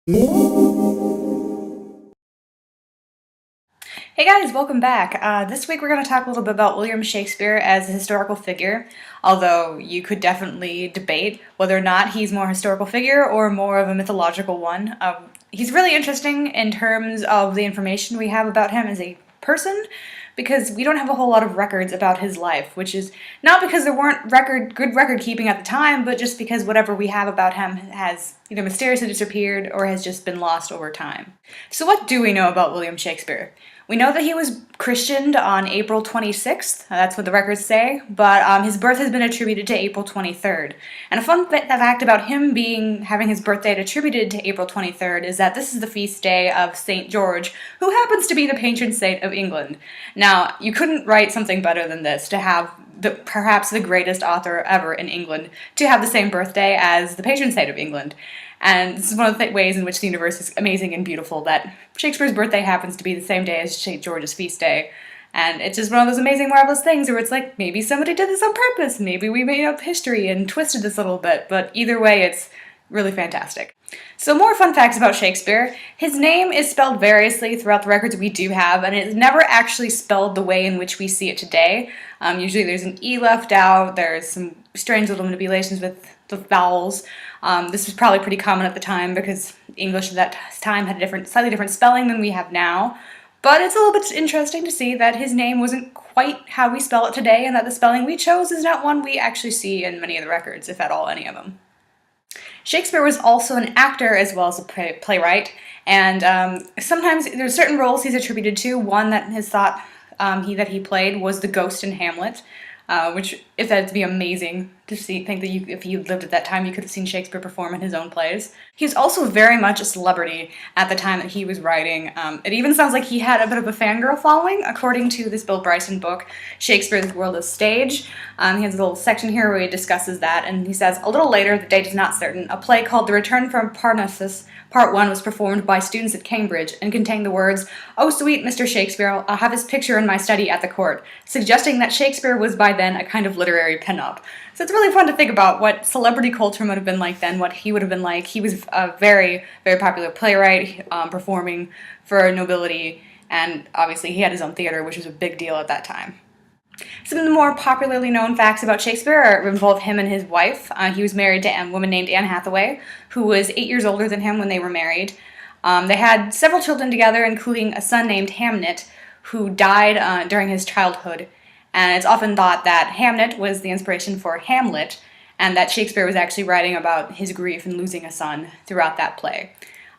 Hey guys, welcome back. This week we're going to talk a little bit about William Shakespeare as a historical figure, although you could definitely debate whether or not he's more a historical figure or more of a mythological one. He's really interesting in terms of the information we have about him as a person, because we don't have a whole lot of records about his life, which is not because there weren't good record keeping at the time, but just because whatever we have about him has either mysteriously disappeared or has just been lost over time. So what do we know about William Shakespeare? We know that he was christened on April 26th, that's what the records say, but his birth has been attributed to April 23rd. And a fun fact about him having his birth date attributed to April 23rd is that this is the feast day of St. George, who happens to be the patron saint of England. Now, you couldn't write something better than this, to have perhaps the greatest author ever in England to have the same birthday as the patron saint of England. And this is one of the ways in which the universe is amazing and beautiful, that Shakespeare's birthday happens to be the same day as St. George's feast day. And it's just one of those amazing, marvelous things where it's like, maybe somebody did this on purpose, maybe we made up history and twisted this a little bit, but either way, it's really fantastic. So more fun facts about Shakespeare. His name is spelled variously throughout the records we do have, and it's never actually spelled the way in which we see it today. Usually there's an E left out, there's some strange little manipulations with the vowels. This was probably pretty common at the time because English at that time had a slightly different spelling than we have now. But it's a little bit interesting to see that his name wasn't quite how we spell it today, and that the spelling we chose is not one we actually see in many of the records, if at all any of them. Shakespeare was also an actor as well as a playwright, and sometimes there's certain roles he's attributed to. One that is thought that he played was the ghost in Hamlet, which, if that'd be amazing to see, think that if you lived at that time, you could have seen Shakespeare perform in his own plays. He was also very much a celebrity at the time that he was writing. It even sounds like he had a bit of a fangirl following, according to this Bryson book, Shakespeare's World as Stage. He has a little section here where he discusses that, and he says, "A little later, the date is not certain, a play called The Return from Parnassus, Part 1 was performed by students at Cambridge and contained the words, 'Oh, sweet Mr. Shakespeare, I'll have his picture in my study at the court,' suggesting that Shakespeare was by then a kind of literary pin-up." So it's really fun to think about what celebrity culture would have been like then, what he would have been like. He was a very, very popular playwright, performing for nobility, and obviously he had his own theater, which was a big deal at that time. Some of the more popularly known facts about Shakespeare involve him and his wife. He was married to a woman named Anne Hathaway, who was 8 years older than him when they were married. They had several children together, including a son named Hamnet, who died during his childhood. And it's often thought that Hamnet was the inspiration for Hamlet, and that Shakespeare was actually writing about his grief and losing a son throughout that play.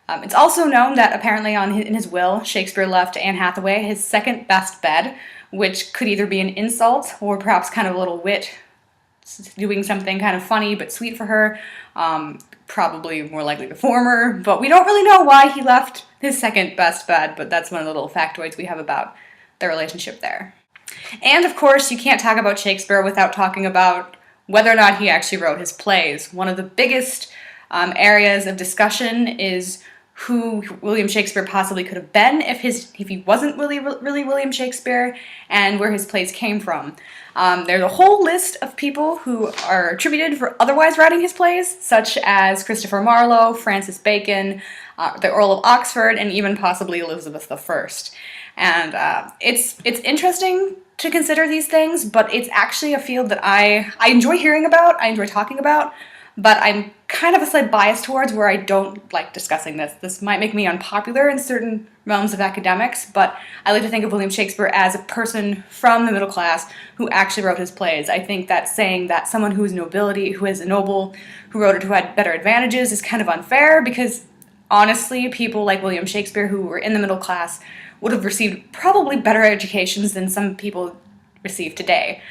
It's also known that apparently in his will, Shakespeare left Anne Hathaway his second best bed, which could either be an insult or perhaps kind of a little wit, doing something kind of funny but sweet for her, probably more likely the former, but we don't really know why he left his second best bed, but that's one of the little factoids we have about their relationship there. And of course, you can't talk about Shakespeare without talking about whether or not he actually wrote his plays. One of the biggest areas of discussion is who William Shakespeare possibly could have been if he wasn't really William Shakespeare, and where his plays came from. There's a whole list of people who are attributed for otherwise writing his plays, such as Christopher Marlowe, Francis Bacon, the Earl of Oxford, and even possibly Elizabeth I. And it's interesting to consider these things, but it's actually a field that I enjoy hearing about, I enjoy talking about, but I'm kind of a slight bias towards where I don't like discussing this. This might make me unpopular in certain realms of academics, but I like to think of William Shakespeare as a person from the middle class who actually wrote his plays. I think that saying that someone who is nobility, who is a noble, who wrote it, who had better advantages, is kind of unfair, because honestly, people like William Shakespeare who were in the middle class would have received probably better educations than some people receive today.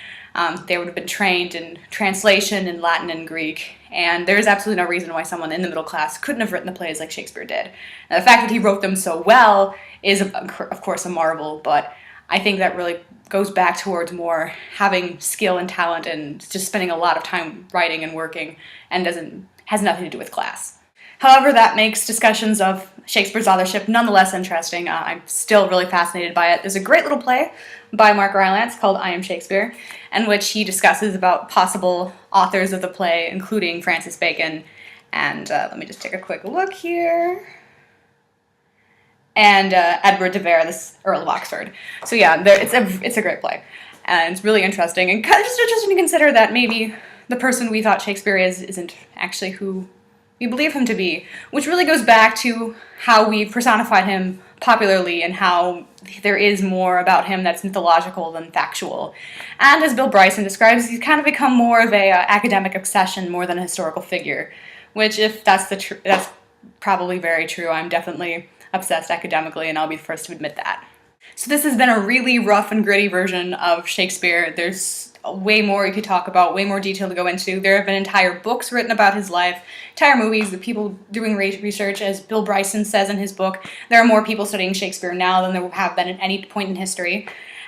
They would have been trained in translation in Latin and Greek, and there's absolutely no reason why someone in the middle class couldn't have written the plays like Shakespeare did. Now, the fact that he wrote them so well is, of course, a marvel, but I think that really goes back towards more having skill and talent and just spending a lot of time writing and working, and has nothing to do with class. However, that makes discussions of Shakespeare's authorship nonetheless interesting. I'm still really fascinated by it. There's a great little play by Mark Rylance called I Am Shakespeare, in which he discusses about possible authors of the play, including Francis Bacon. And let me just take a quick look here. and Edward de Vere, this Earl of Oxford. So yeah, it's a great play, and it's really interesting, and kind of just interesting to consider that maybe the person we thought Shakespeare isn't actually who we believe him to be, which really goes back to how we personified him popularly and how there is more about him that's mythological than factual. And as Bill Bryson describes, he's kind of become more of a academic obsession more than a historical figure, which if that's that's probably very true. I'm definitely obsessed academically, and I'll be the first to admit that. So this has been a really rough and gritty version of Shakespeare. There's way more you could talk about, way more detail to go into. There have been entire books written about his life, entire movies, the people doing research, as Bill Bryson says in his book. There are more people studying Shakespeare now than there have been at any point in history.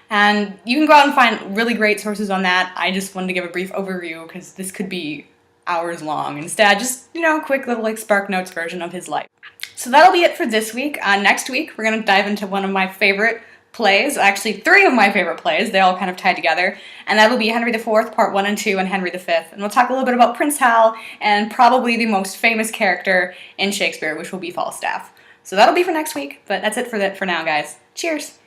And you can go out and find really great sources on that. I just wanted to give a brief overview because this could be hours long. Instead, just, quick little Spark Notes version of his life. So that'll be it for this week. Next week, we're going to dive into one of my favorite plays, actually 3 of my favorite plays. They all kind of tie together. And that'll be Henry IV, Part 1 and 2, and Henry V. And we'll talk a little bit about Prince Hal and probably the most famous character in Shakespeare, which will be Falstaff. So that'll be for next week, but that's it for now, guys. Cheers!